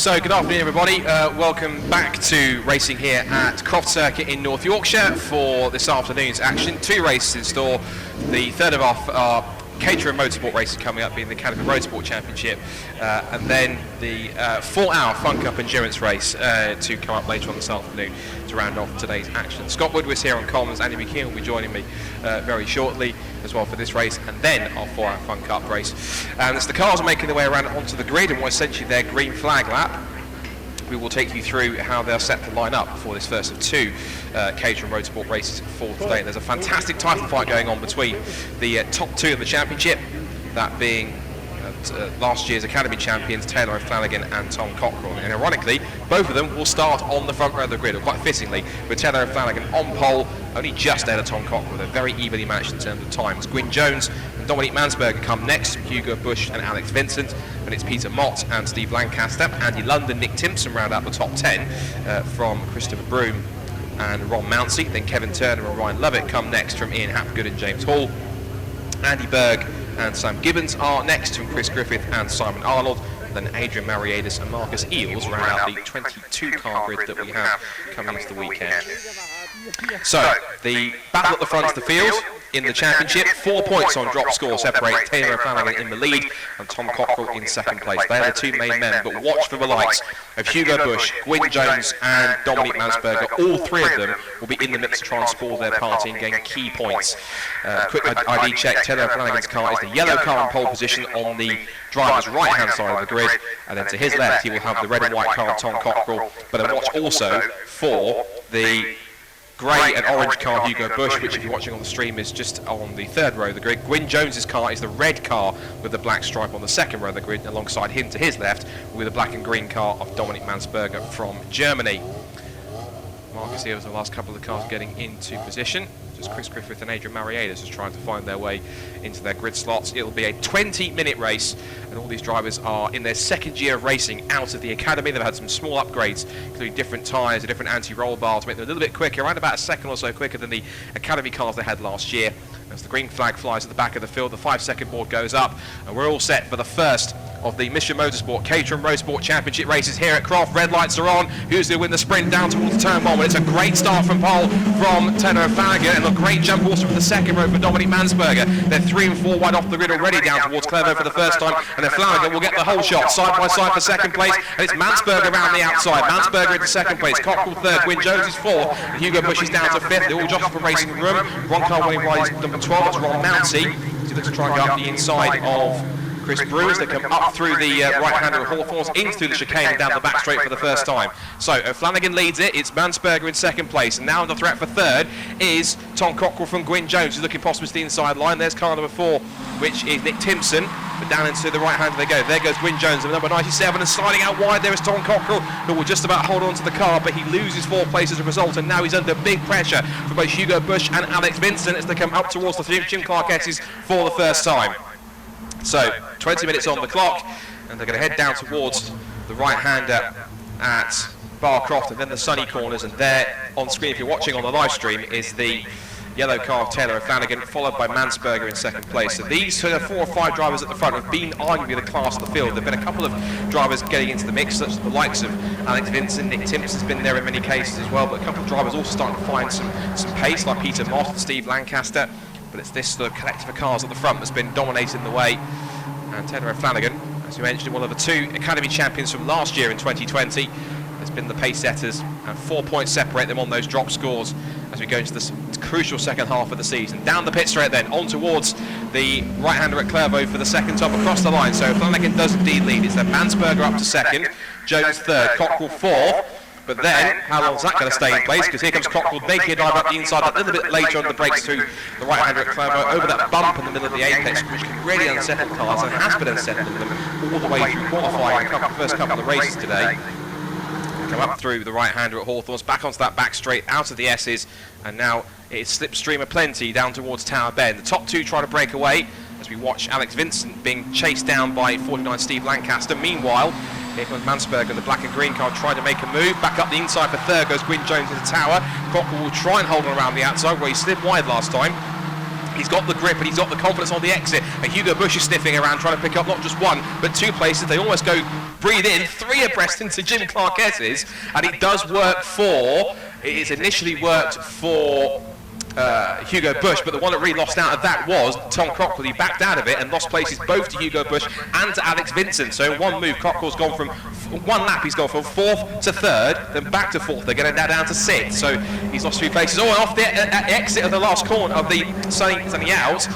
So good afternoon everybody, welcome back to racing here at Croft Circuit in North Yorkshire for this afternoon's action. Two races in store, the third of our Caterham motorsport races coming up being the Caterham Roadsport Championship and then the 4-hour Fun Cup endurance race to come up later on this afternoon to round off today's action. Scott Woodward's here on comms, Andy McKeon will be joining me very shortly as well for this race and then our 4-hour Fun Cup race. And as the cars are making their way around onto the grid and what essentially their green flag lap, we will take you through how they're set to line up for this first of two Caterham Roadsport races for today. There's a fantastic title fight going on between the top two of the championship, that being last year's Academy champions Taylor O'Flanagan and Tom Cockrell. And ironically, both of them will start on the front row of the grid, or quite fittingly, with Taylor O'Flanagan on pole, only just ahead of Tom Cockrell. They're very evenly matched in terms of times. Gwyn Jones and Dominic Mansberger come next, Hugo Bush and Alex Vincent, and it's Peter Mott and Steve Lancaster. Andy London, Nick Timson round out the top 10 from Christopher Broome and Ron Mounsey. Then Kevin Turner and Ryan Lovett come next from Ian Hapgood and James Hall. Andy Berg and Sam Gibbons are next from Chris Griffith and Simon Arnold. Then Adrian Mariadis and Marcus Eels round out the 22-car grid that we have coming into the weekend. So, the battle at the front of the field in the championship, 4 points on drop score separate Taylor O'Flanagan in the lead and Tom Cockrell in second place. They are the two main men, but watch for the likes of Hugo Bush, Gwyn Jones and Dominic Mansberger. All three of them will be in the mix to try and spoil their party and gain key points. Quick ID check, Taylor O'Flanagan's car is the yellow car in pole position on the driver's right-hand side of the grid, and then to his left he will have the red and white car of Tom Cockrell, but then watch also for the grey and orange car Hugo Bush, which if you're watching on the stream is just on the third row of the grid. Gwyn Jones's car is the red car with the black stripe on the second row of the grid, and alongside him to his left with the black and green car of Dominic Mansberger from Germany. Marcus Eels, the last couple of cars getting into position. Just Chris Griffith and Adrian Mariadis is trying to find their way into their grid slots. It'll be a 20-minute race, and all these drivers are in their second year of racing out of the academy. They've had some small upgrades, including different tyres, a different anti-roll bar to make them a little bit quicker, around about a second or so quicker than the academy cars they had last year. As the green flag flies at the back of the field, the 5-second board goes up, and we're all set for the first of the Mission Motorsport Caterham Roadsport Championship races here at Croft. Red lights are on. Who's going to win the sprint down towards turn one? Well, it's a great start from pole from Taylor O'Flanagan, and a great jump also from the second row for Dominic Mansberger. They're 3 and 4 wide off the grid already down towards Clevo for the first time, and then Flanagan will get the whole shot side by side for second place, and it's Mansberger around the outside. Mansberger into second place, Cockrell third, Gwyn Jones is fourth, and Hugo Bush is down to fifth. They all jostle for racing room. Ron Carl winning by number 12, that's Ron Mounsey. He looks to try and go up the inside of Chris Brewer. They come up through the right-hander of Hawthorns into the chicane and down the back straight for the first time. So O'Flanagan leads it, it's Mansberger in second place, and now the threat for third is Tom Cockrell from Gwyn Jones, who's looking possibly to the inside line. There's car number 4, which is Nick Timson, but down into the right-hander they go. There goes Gwyn Jones, and number 97, and sliding out wide there is Tom Cockrell, who will just about hold on to the car, but he loses 4 places as a result, and now he's under big pressure from both Hugo Bush and Alex Vincent as they come up towards the Jim Clark S's for the first time. So, 20 minutes on the clock, and they're going to head down towards the right-hander at Croft, and then the sunny corners, and there on screen, if you're watching on the live stream, is the yellow car of Taylor O'Flanagan, followed by Mansberger in second place. So these 4 or 5 drivers at the front have been arguably the class of the field. There have been a couple of drivers getting into the mix, such as the likes of Alex Vincent. Nick Timson's been there in many cases as well, but a couple of drivers also starting to find some pace, like Peter Mott and Steve Lancaster. But it's this sort of collective of cars at the front that's been dominating the way. And Taylor O'Flanagan, as we mentioned, one of the 2 Academy champions from last year in 2020, has been the pace setters, and 4 points separate them on those drop scores as we go into this crucial second half of the season. Down the pit straight then, on towards the right-hander at Clervaux for the second top across the line. So Flanagan does indeed lead. It's then Mansberger up to second, Jones third, Cockrell fourth. But then, how long is that going to stay in place? Because here comes Cockrell making a dive up the inside a little bit later on the brakes through the right-hander at Clervaux over that bump in the middle of the apex, which can really unsettle cars and has been unsettling them all the way through qualifying the first couple of races today. Come up through the right-hander at Hawthorns, back onto that back straight, out of the S's, and now it's slipstream aplenty down towards Tower Bend. The top 2 try to break away as we watch Alex Vincent being chased down by 49 Steve Lancaster. Meanwhile, here comes Mansberger, the black and green car, trying to make a move. Back up the inside for third goes Gwyn Jones into Tower. Cockrell will try and hold on around the outside where he slid wide last time. He's got the grip and he's got the confidence on the exit. And Hugo Bush is sniffing around trying to pick up not just one, but two places. They almost go breathe in, three abreast into Jim Clarket's, and it does work for, it's initially worked for Hugo Bush, but the one that really lost out of that was Tom Cockrell. He backed out of it and lost places both to Hugo Bush and to Alex Vincent. So in one move, Cockrell's gone from one lap, he's gone from 4th to 3rd, then back to 4th. They're getting that down to 6th. So he's lost 3 places. Oh, and off the exit of the last corner of the sunny out,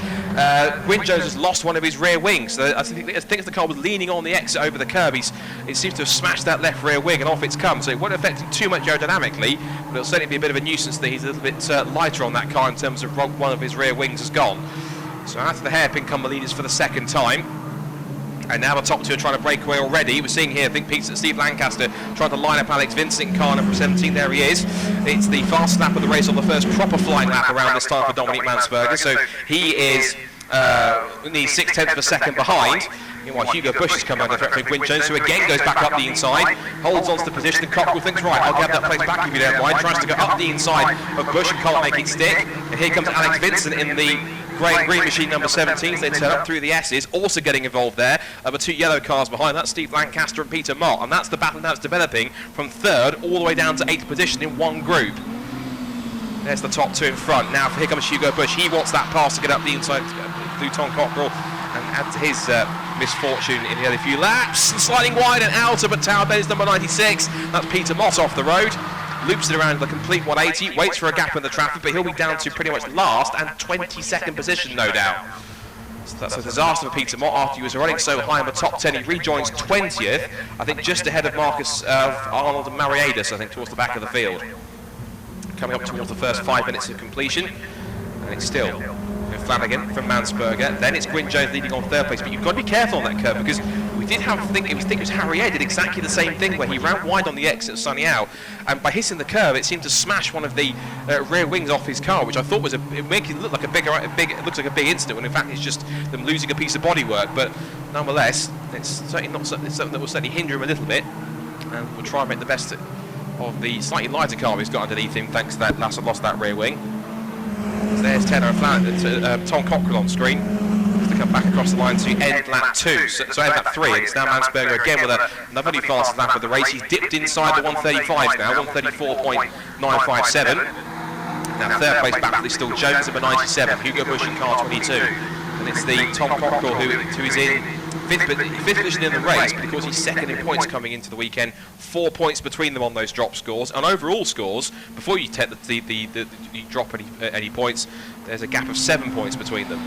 Gwyn Jones has lost one of his rear wings. So I think the car was leaning on the exit over the curb. It seems to have smashed that left rear wing and off it's come. So it won't affect him too much aerodynamically, but it'll certainly be a bit of a nuisance that he's a little bit lighter on that car in terms of one of his rear wings has gone. So out of the hairpin come the leaders for the second time. And now the top two are trying to break away already. We're seeing here, I think Steve Lancaster trying to line up Alex Vincent, car number 17, there he is. It's the fastest lap of the race on the first proper flying lap around this time for Dominic Mansberger. So he is nearly 6/10 of a second behind. Meanwhile, Hugo Bush has come under threat from Gwyn Jones, who again goes back up the inside, holds on to the position, and Cockrell thinks, right, I'll get that place back if you don't mind, tries to go up the inside of Bush and can't make it stick. And here comes Alex Vincent in the grey and green machine number 17 as they turn up through the S's, also getting involved there. But 2 yellow cars behind, that's Steve Lancaster and Peter Mott, and that's the battle now it's developing from 3rd all the way down to 8th position in one group. There's the top 2 in front. Now here comes Hugo Bush. He wants that pass to get up the inside through Tom Cockrell and add to his misfortune in the other few laps. And sliding wide and outer, but tower bed is number 96. That's Peter Mott off the road. Loops it around the complete 180, waits for a gap in the traffic, but he'll be down to pretty much last and 22nd position, no doubt. So that's a disaster for Peter Mott after he was running so high in the top 10. He rejoins 20th, I think just ahead of Marcus Arnold and Mariadis, I think, towards the back of the field. Coming up towards the first 5 minutes of completion, and it's still Flanagan from Mansberger. Then it's Gwyn Jones leading on 3rd place, but you've got to be careful on that curve because we did have, I think it was Harry A did exactly the same thing where he ran wide on the exit of Sunny Out, and by hitting the curve, it seemed to smash one of the rear wings off his car, which I thought was it making it look like it looks like a big incident when in fact it's just them losing a piece of bodywork. But nonetheless, it's certainly not something that will certainly hinder him a little bit, and we'll try and make the best of the slightly lighter car he's got underneath him thanks to that lost that rear wing. So there's Taylor and Tom Cockrell on screen to come back across the line to end lap 2, so end lap 3, and it's now Mansberger again with another very fast lap of the race. He's dipped inside the 135s now, 134.957. Now 3rd place battle is still Jones number 97, Hugo Bush in car 22, and it's the Tom Cockrell who is in 5th position in the race, but of course he's 2nd in points coming into the weekend. 4 points between them on those drop scores, and overall scores, before you take you drop any points, there's a gap of 7 points between them.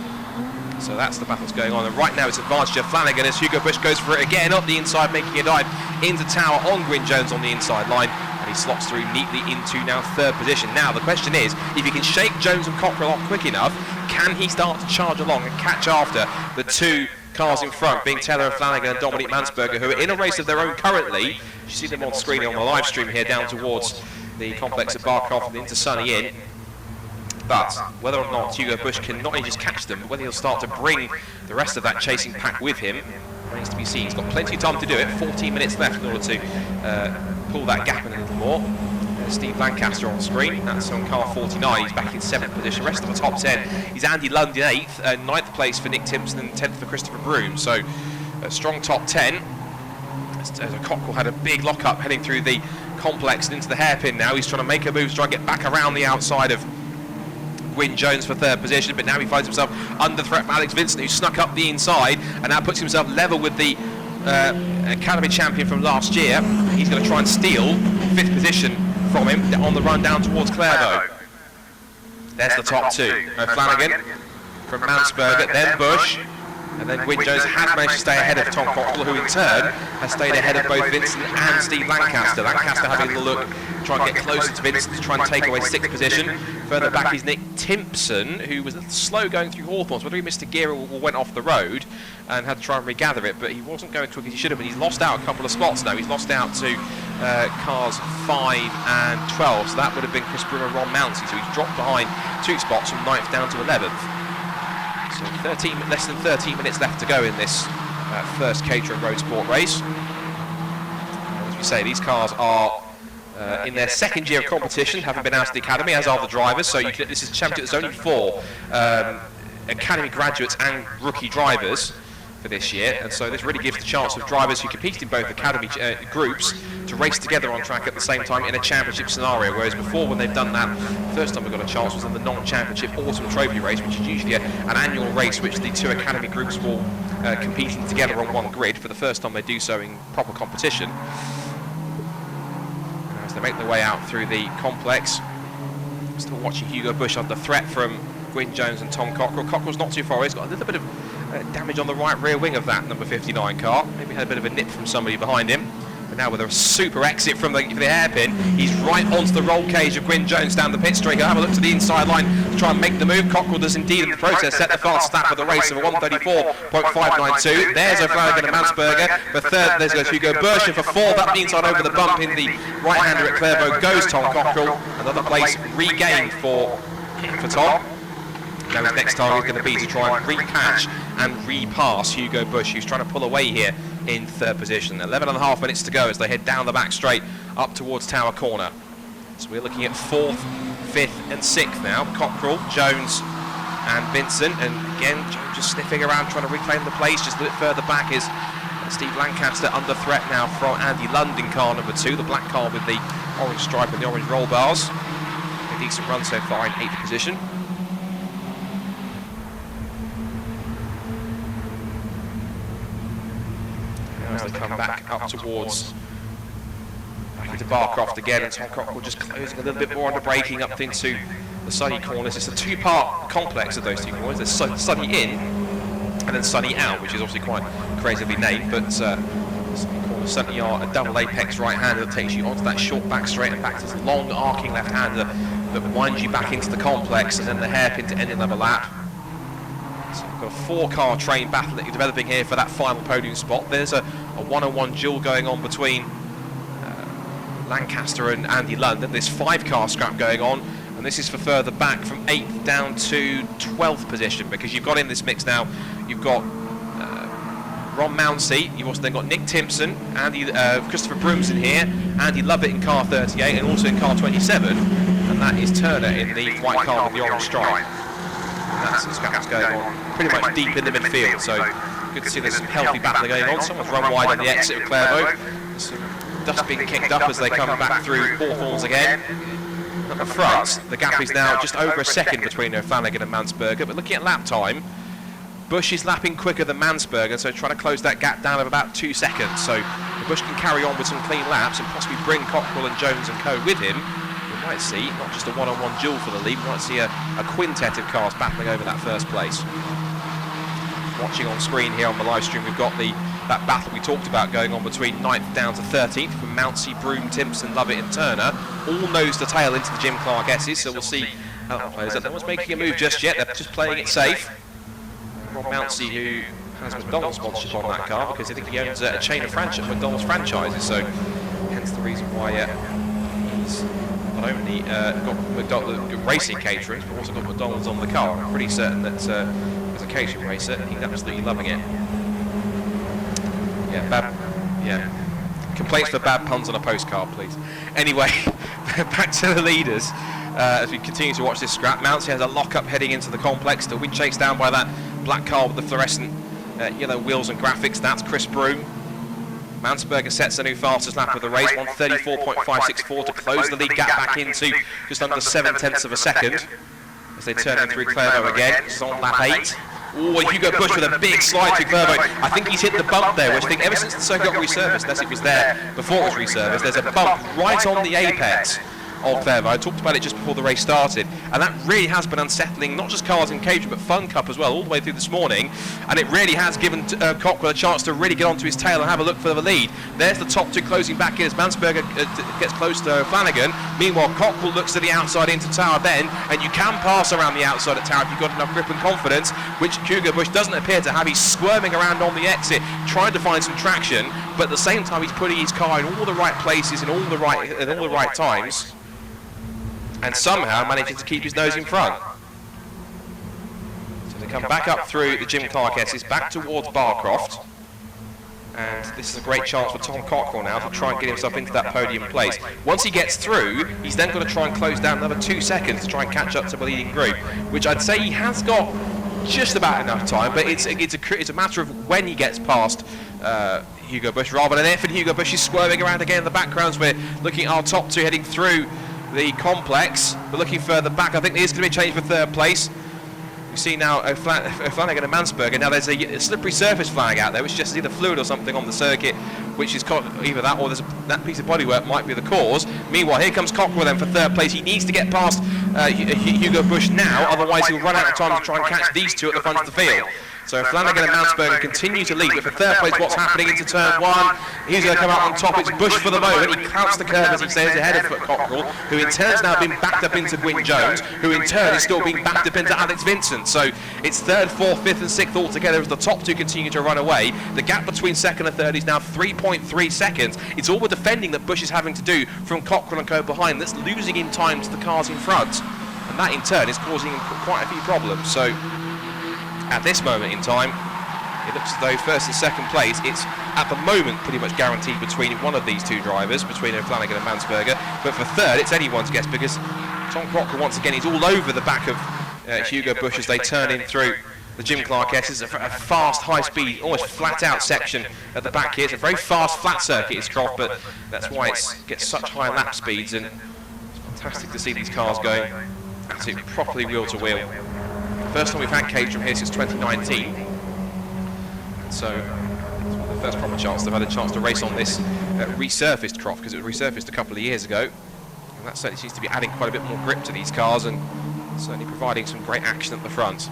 So that's the battle that's going on, and right now it's advantage of Flanagan as Hugo Bush goes for it again up the inside, making a dive into tower on Gwyn Jones on the inside line, and he slots through neatly into now 3rd position. Now the question is, if he can shake Jones and Cockrell off quick enough, can he start to charge along and catch after the 2 cars in front, being Taylor and Flanagan and Dominic Mansberger, who are in a race of their own currently. You see them on screen on the live stream here down towards the complex at Barcroft and into Sunny Inn. But whether or not Hugo Bush can not only just catch them, but whether he'll start to bring the rest of that chasing pack with him remains to be seen. He's got plenty of time to do it, 14 minutes left in order to pull that gap in a little more. Steve Lancaster on screen, that's on car 49, he's back in 7th position. Rest of the top 10 is Andy Lund in 8th, 9th place for Nick Timson and 10th for Christopher Broom. So a strong top 10. Cockrell had a big lock-up heading through the complex and into the hairpin now. He's trying to make a move to try and get back around the outside of Gwyn Jones for 3rd position, but now he finds himself under threat from Alex Vincent, who snuck up the inside and now puts himself level with the Academy champion from last year. He's going to try and steal 5th position from him on the run down towards Clairvaux. There's the top 2. Flanagan from Mansberger, then Bush, and then Gwyn Jones has managed to stay ahead of Tom Cockrell, who in turn has stayed ahead of both Vincent and Steve Lancaster. Lancaster having a look, try and get closer to Vincent to try and take away 6th position. Further back is Nick Timson, who was slow going through Hawthorns, whether he missed a gear or went off the road and had to try and regather it, but he wasn't going quick as he should have been. He's lost out a couple of spots now. He's lost out to cars 5 and 12, so that would have been Chris Broom and Ron Mounsey, so he's dropped behind 2 spots from 9th down to 11th. So less than 13 minutes left to go in this first Caterham Roadsport race. As we say, these cars are in their 2nd year of competition, having been out of the academy, as are the drivers. So this is a championship that's only for academy graduates and rookie drivers for this year, and so this really gives the chance of drivers who compete in both academy groups to race together on track at the same time in a championship scenario, whereas before when they've done that, the first time we got a chance was in the non-championship autumn trophy race, which is usually an annual race which the two academy groups will competing together on one grid for the first time they do so in proper competition. As they make their way out through the complex, still watching Hugo Bush under threat from Gwyn Jones and Tom Cockrell. Cockrell's not too far away, he's got a little bit of damage on the right rear wing of that number 59 car. Maybe had a bit of a nip from somebody behind him. But now with a super exit from the hairpin, he's right onto the roll cage of Gwyn Jones down the pit straight. He'll have a look to the inside line to try and make the move. Cockrell does indeed in the process set the fastest lap of the race of a 1:34.592. There's O'Flanagan and Mansberger. For third, there's Hugo Bush. And for fourth, up the inside over the bump in the right-hander at Clairvaux goes Tom Cockrell. Another place regained for Tom. Now his next target is going to be to try and repatch and repass Hugo Bush, who's trying to pull away here in third position. 11.5 minutes to go as they head down the back straight up towards Tower Corner. So we're looking at 4th, 5th and 6th now. Cockrell, Jones and Vincent. And again, Jones just sniffing around trying to reclaim the place. Just a bit further back is Steve Lancaster under threat now from Andy Lund in car number 2. The black car with the orange stripe and the orange roll bars. A decent run so far in 8th position. As they come back up towards back into Barcroft again, and Tom Cockrell just closing a little bit more under braking up into the sunny corners. It's a two-part complex of those two corners. There's sunny in and then sunny out, which is obviously quite creatively named, but sunny corners certainly are a double apex right-hander that takes you onto that short back straight and back to this long arcing left-hander that winds you back into the complex, and then the hairpin to end another lap. So we've got a 4-car train battle that you're developing here for that final podium spot. There's a one-on-one duel going on between Lancaster and Andy Lund. This 5-car scrap going on, and this is for further back from 8th down to 12th position, because you've got in this mix now, you've got Ron Mounsey, you've also then got Nick Timson, Christopher Brooms in here, Andy Lovett in car 38 and also in car 27, and that is Turner in the white car with the orange stripe. That's some scraps going on pretty much deep in the midfield, so good to see there's some healthy battling going on. Someone's run wide on the exit of Clairvaux. Some dust being kicked up as they come back through Hawthorns again. At the front, the gap is now just over a second between O'Flanagan and Mansberger, but looking at lap time, Bush is lapping quicker than Mansberger, so trying to close that gap down of about 2 seconds. So if Bush can carry on with some clean laps and possibly bring Cockrell and Jones and co with him, we might see not just a one-on-one duel for the lead, we might see a quintet of cars battling over that first place. Watching on screen here on the live stream, we've got that battle we talked about going on between 9th down to 13th from Mounsey, Broom, Timson, Lovett and Turner, all nose to tail into the Jim Clark S's, so we'll see how that plays out. No one's making a move just yet, they're just playing it safe. Rob Mounsey, who has McDonald's sponsorship on that car, because I think he owns a chain of McDonald's franchises, so hence the reason why he's not only got McDonald's racing caterers, but also got McDonald's on the car. I'm pretty certain that as a catering racer, he's absolutely loving it. Yeah, complaints for bad puns on a postcard, please. Anyway, back to the leaders. As we continue to watch this scrap, Mounsey has a lock-up heading into the complex, still being chased down by that black car with the fluorescent yellow wheels and graphics. That's Chris Broom. Mansberger sets the new fastest lap of the race, 1:34.564 to close the lead gap back into just under 7/10 of a second as they turn in through Clairvaux again. This is on lap 8. Oh, Hugo Bush with a big slide through Clairvaux. I think he's hit the bump there, which I think ever since the circuit got resurfaced, unless it was there before it was resurfaced, there's a bump right on the apex of Clairvaux. I talked about it just before the race started, and that really has been unsettling, not just cars in Caterham, but Fun Cup as well, all the way through this morning, and it really has given Cockrell a chance to really get onto his tail and have a look for the lead. There's the top two closing back in as Mansberger gets close to O'Flanagan. Meanwhile, Cockrell looks to the outside into Tower Bend, and you can pass around the outside at Tower if you've got enough grip and confidence, which Hugo Bush doesn't appear to have. He's squirming around on the exit, trying to find some traction, but at the same time he's putting his car in all the right places in all the right times, and somehow managing to keep his nose in front. So they come back up through the Jim Clark S's, back towards Barcroft, and this is a great chance for Tom Cockrell now to try and get himself into that podium place. Once he gets through, he's then got to try and close down another 2 seconds to try and catch up to the leading group, which I'd say he has got just about enough time, but it's a matter of when he gets past Hugo Bush rather than if, and Hugo Bush is swerving around again in the background. So we're looking at our top two heading through the complex. We're looking further back. I think there is going to be a change for third place. We see now Flanagan and Mansberger. Now there's a slippery surface flag out there, which just is either fluid or something on the circuit, which is either that or that piece of bodywork might be the cause. Meanwhile, here comes Cockrell then for third place. He needs to get past Hugo Bush now, otherwise he'll run out of time to try and catch these two at the front of the field. So Flanagan and Mansberger continue to lead, but for third place, what's happening into turn one? He's going to come out on top. It's Bush for the moment. He clouts the curve, as he says, ahead of Cockrell, who in turn has now been backed up into Gwyn Jones, who in turn is still being backed up into Alex Vincent. So it's third, fourth, fifth and sixth all together as the top two continue to run away. The gap between second and third is now 3.3 seconds. It's all the defending that Bush is having to do from Cockrell and co behind that's losing in time to the cars in front. And that in turn is causing him quite a few problems. So at this moment in time, it looks as though first and second place, it's at the moment pretty much guaranteed between one of these two drivers, between Flanagan and Mansberger. But for third, it's anyone's guess, because Tom Cockrell once again is all over the back of Hugo Bush as they turn in through the Jim Clark S. It's a fast, high-speed, almost flat-out section at the back here. It's a very fast, flat circuit, it's Croft, but that's why it gets such high lap speeds, and it's fantastic to see these cars going absolutely properly wheel-to-wheel. First time we've had Caterham here since 2019, so it's one of the first proper chance they've had a chance to race on this resurfaced Croft, because it was resurfaced a couple of years ago, and that certainly seems to be adding quite a bit more grip to these cars and certainly providing some great action at the front. So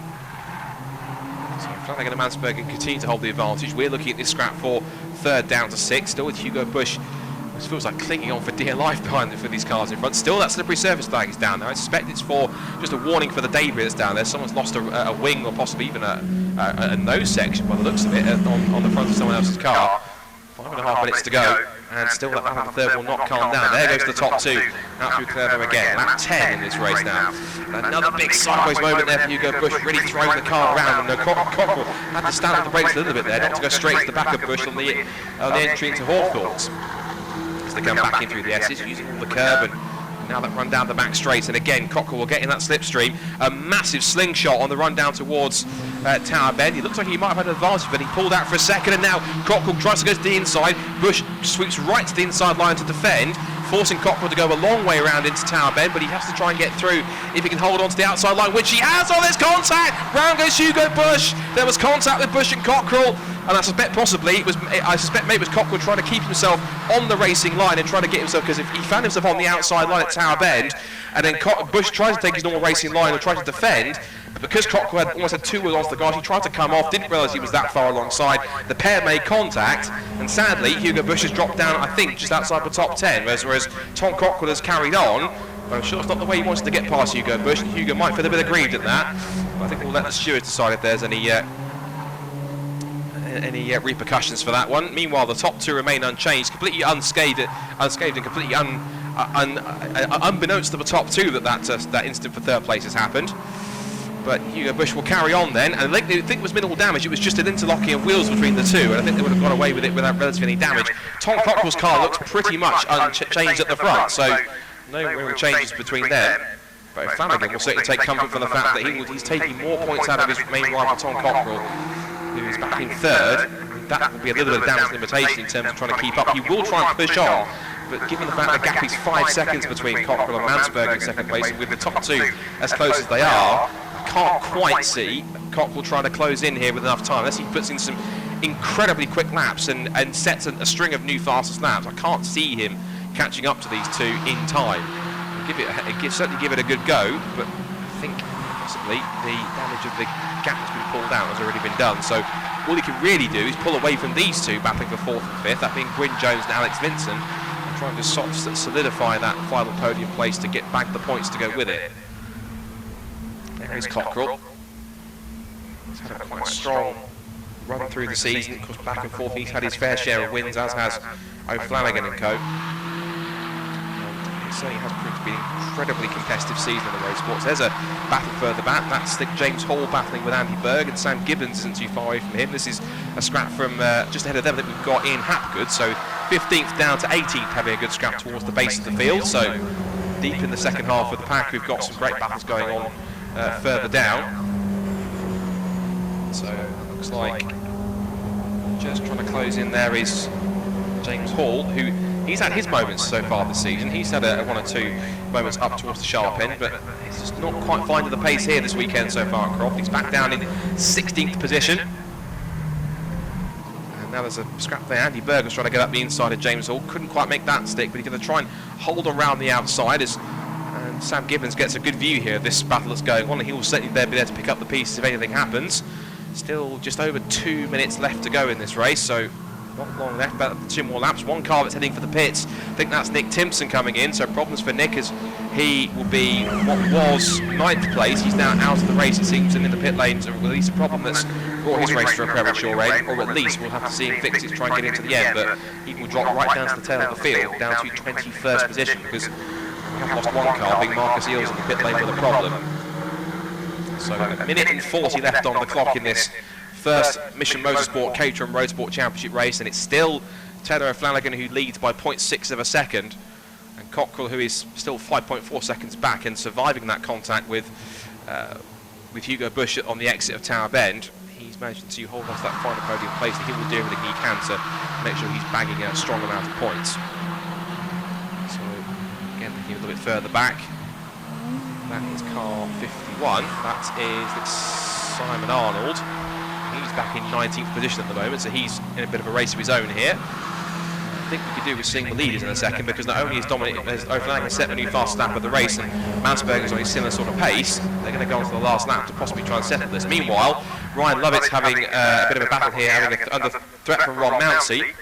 Flanagan and Mansberger continue to hold the advantage. We're looking at this scrap for third down to sixth, still with Hugo Bush. It feels like clinging on for dear life behind for these cars in front. Still, that slippery surface flag is down there. I suspect it's for just a warning for the debris that's down there. Someone's lost a wing or possibly even a nose section by the looks of it on the front of someone else's car. 5.5 minutes to go, and still that lap of the third will not calm down. There goes the top two, out through Caterham again. Lap 10 in this race now. Another big sideways moment there for Hugo Bush, really throwing the car around, and Cockrell had to stand up the brakes a little bit there, not to go straight to the back of Bush on the entry into Hawthorns. They come back in through the S's, using all the curb, and now that run down the back straight, and again Cockrell will get in that slipstream. A massive slingshot on the run down towards Tower Bend. It looks like he might have had an advantage, but he pulled out for a second, and now Cockrell tries to go to the inside. Bush sweeps right to the inside line to defend, forcing Cockrell to go a long way around into Tower Bend, but he has to try and get through if he can hold on to the outside line, which he has. Oh, there's contact! Round goes Hugo Bush. There was contact with Bush and Cockrell, and I suspect possibly maybe it was Cockrell trying to keep himself on the racing line and trying to get himself, because if he found himself on the outside line at Tower Bend, and then Bush tries to take his normal racing line and tries to defend, but because Cockrell almost had two wheels onto the guard, he tried to come off, didn't realise he was that far alongside. The pair made contact, and sadly Hugo Bush has dropped down, I think, just outside the top 10, whereas Tom Cockrell has carried on. But I'm sure it's not the way he wants to get past Hugo Bush, and Hugo might feel a bit aggrieved at that. But I think we'll let the stewards decide if there's any repercussions for that one. Meanwhile, the top two remain unchanged, completely unscathed and completely unbeknownst to the top two that instant for third place has happened. But Hugo Bush will carry on then, and I think it was minimal damage. It was just an interlocking of wheels between the two, and I think they would have got away with it without relatively any damage. Tom Cockrell's car looks pretty much unchanged at the front, so no real changes between them. But Flanagan will certainly take comfort from the fact that he's taking more points out of his main rival Tom Cockrell, who is back in third. That will be a little bit of damage limitation in terms of trying to keep up. He will try and push on, but given the fact the gap is 5 seconds between Cockrell and Mansberger in second place, and with the top two as close as they are, I can't quite see Cockrell trying to close in here with enough time, unless he puts in some incredibly quick laps and sets a string of new fastest laps. I can't see him catching up to these two in time. Certainly give it a good go, but I think possibly the damage of the gap that's been pulled out has already been done. So all he can really do is pull away from these two battling for fourth and fifth, that being Gwyn Jones and Alex Vincent, and trying to solidify that final podium place to get back the points to go with it. There is Cockrell. He's had a quite strong run through the season, of course, back and forth. He's had his fair share of wins, as has O'Flanagan and co. It certainly has proved to be an incredibly competitive season in the Roadsports. There's a battle further back. That's James Hall battling with Andy Berg, and Sam Gibbons isn't too far away from him. This is a scrap from just ahead of them that we've got Ian Hapgood, so 15th down to 18th, having a good scrap towards the base of the field. So deep in the second half of the pack, we've got some great battles going on further down. So it looks like just trying to close in there is James Hall, who he's had his moments so far this season. He's had one or two moments up towards the sharp end, but he's just not quite finding the pace here this weekend so far at Croft. He's back down in 16th position. And now there's a scrap there. Andy Berger's trying to get up the inside of James Hall. Couldn't quite make that stick, but he's going to try and hold around the outside and Sam Gibbons gets a good view here of this battle that's going on, and he will certainly be there to pick up the pieces if anything happens. Still just over 2 minutes left to go in this race, so not long left, about 2 more laps. One car that's heading for the pits. I think that's Nick Timson coming in, so problems for Nick as he will be what was 9th place. He's now out of the race, it seems, and in the pit lanes, or at least a problem that's brought his race to a premature end, or at least we'll have to see him fix it to try and get into the end, but he will drop right down to the tail of the field, down to 21st position, because we have lost one car, being Marcus Eels in the pit lane with a problem. So a minute and 40 left on the clock in this first Mission Motorsport Caterham Roadsport Championship race, and it's still Taylor O'Flanagan who leads by 0.6 of a second, and Cockrell, who is still 5.4 seconds back and surviving that contact with Hugo Bush on the exit of Tower Bend. He's managed to hold on to that final podium place, and he will do everything he can to make sure he's bagging a strong amount of points. So again, looking a little bit further back, that is car 51. That is Simon Arnold. He's back in 19th position at the moment, so he's in a bit of a race of his own here. I think we could do with seeing the leaders in a second, because not only is O'Flanagan set a new fast lap of the race, and Mansberger's on a similar sort of pace, they're going to go on to the last lap to possibly try and settle this. Meanwhile, Ryan Lovett's having a bit of a battle here, having under threat from Ron Mounsey.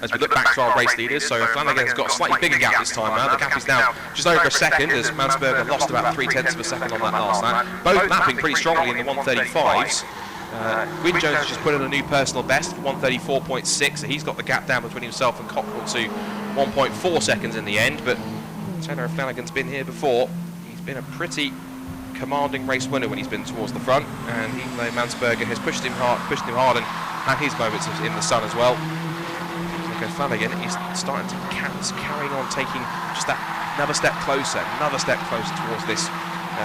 As we look back to our race leaders, so Flanagan's got a slightly bigger gap this time now. The gap is now just over a second, as Mansberger lost about 0.3 of a second on that last lap. Both lapping pretty strongly in the 135s. Gwyn Jones has just put in a new personal best, 134.6, so he's got the gap down between himself and Cockrell to 1.4 seconds in the end, but Taylor Flanagan's been here before. He's been a pretty commanding race winner when he's been towards the front, and even though Mansberger has pushed him hard and had his moments in the sun as well, Flanagan is starting to carrying on, taking just that another step closer towards this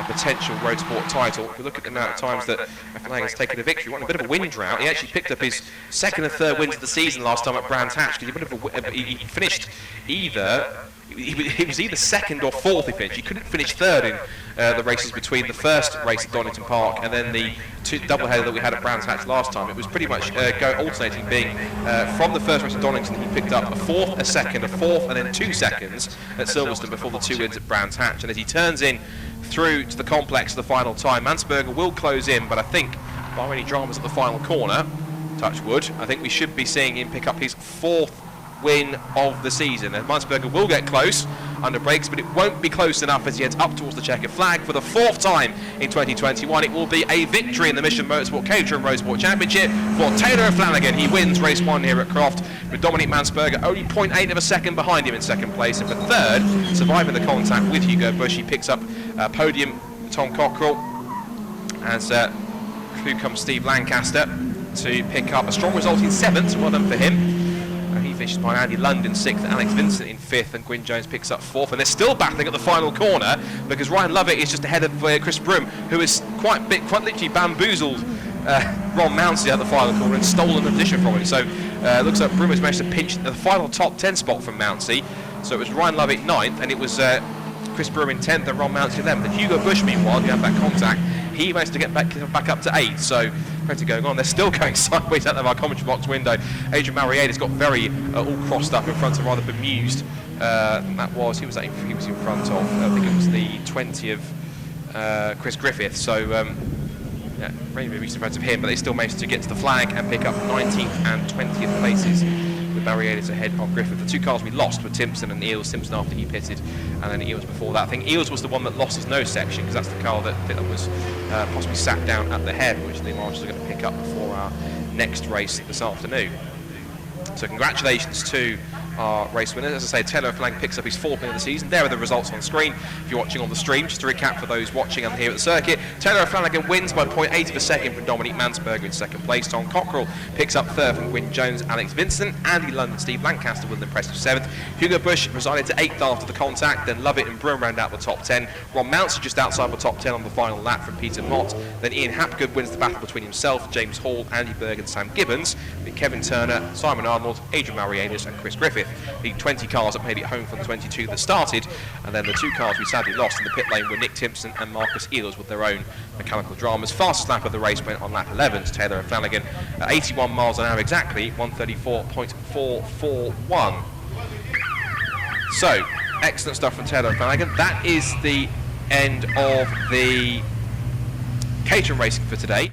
potential Roadsport title. If you look at the amount of times that Flanagan's taken a victory, won a bit of a win drought. He actually picked up his second and third wins of the season last time at Brands Hatch, because he finished he was either second or fourth. He couldn't finish third in the races between the first race at Donington Park and then the doubleheader that we had at Brands Hatch last time. It was pretty much alternating, being from the first race at Donington he picked up a fourth, a second, a fourth, and then 2 seconds at Silverstone before the 2 wins at Brands Hatch. And as he turns in through to the complex the final time, Mansberger will close in, but I think bar any dramas at the final corner, touch wood, I think we should be seeing him pick up his 4th win of the season. And Mansberger will get close under brakes, but it won't be close enough as he heads up towards the checkered flag for the 4th time in 2021. It will be a victory in the Mission Motorsport Caterham Roadsport Championship for Taylor O'Flanagan. He wins race 1 here at Croft, with Dominic Mansberger only 0.8 of a second behind him in 2nd place, and for 3rd, surviving the contact with Hugo Bush, he picks up podium Tom Cockrell, as through comes Steve Lancaster to pick up a strong result in 7th. Well done for him. He finishes by Andy London 6th, Alex Vincent in 5th, and Gwyn Jones picks up 4th. And they're still battling at the final corner, because Ryan Lovett is just ahead of Chris Broom, who has quite literally bamboozled Ron Mounsey at the final corner and stolen the position from him. So it looks like Broom has managed to pinch the final top 10 spot from Mounsey. So it was Ryan Lovett 9th, and it was Chris Broom in 10th and Ron Mounsey 11th. And Hugo Bush, meanwhile, who had that contact, he managed to get back up to 8th. So plenty going on. They're still going sideways out of our commentary box window. Adrian Marietta's got very all crossed up in front of, rather bemused. He was in front of, I think it was the 20 of Chris Griffith. So very bemused in front of him, but they still managed to get to the flag and pick up 19th and 20th places, with Marietta's ahead of Griffith. The 2 cars we lost were Timson and Eels. Timson after he pitted, and then Eels before that. I think Eels was the one that lost his nose section, because that's the car that was possibly sat down at the head, which the marshals are going to pick up before our next race this afternoon. So congratulations to our race winners. As I say, Taylor Flanagan picks up his 4th win of the season. There are the results on screen if you're watching on the stream. Just to recap for those watching and here at the circuit, Taylor Flanagan wins by 0.8 of a second from Dominic Mansberger in 2nd place. Tom Cockrell picks up 3rd from Gwyn Jones, Alex Vincent, Andy London, Steve Lancaster with an impressive 7th. Hugo Bush resided to 8th after the contact, then Lovett and Broom round out the top 10. Ron Mounts just outside the top 10 on the final lap from Peter Mott. Then Ian Hapgood wins the battle between himself, James Hall, Andy Berg and Sam Gibbons, with Kevin Turner, Simon Arnold, Adrian Marianis and Chris Griffith, the 20 cars that made it home from the 22 that started, and then the 2 cars we sadly lost in the pit lane were Nick Timson and Marcus Ehlers with their own mechanical dramas. Fastest lap of the race went on lap 11 to Taylor and Flanagan at 81 miles an hour exactly, 134.441. So, excellent stuff from Taylor and Flanagan. That is the end of the Caterham racing for today.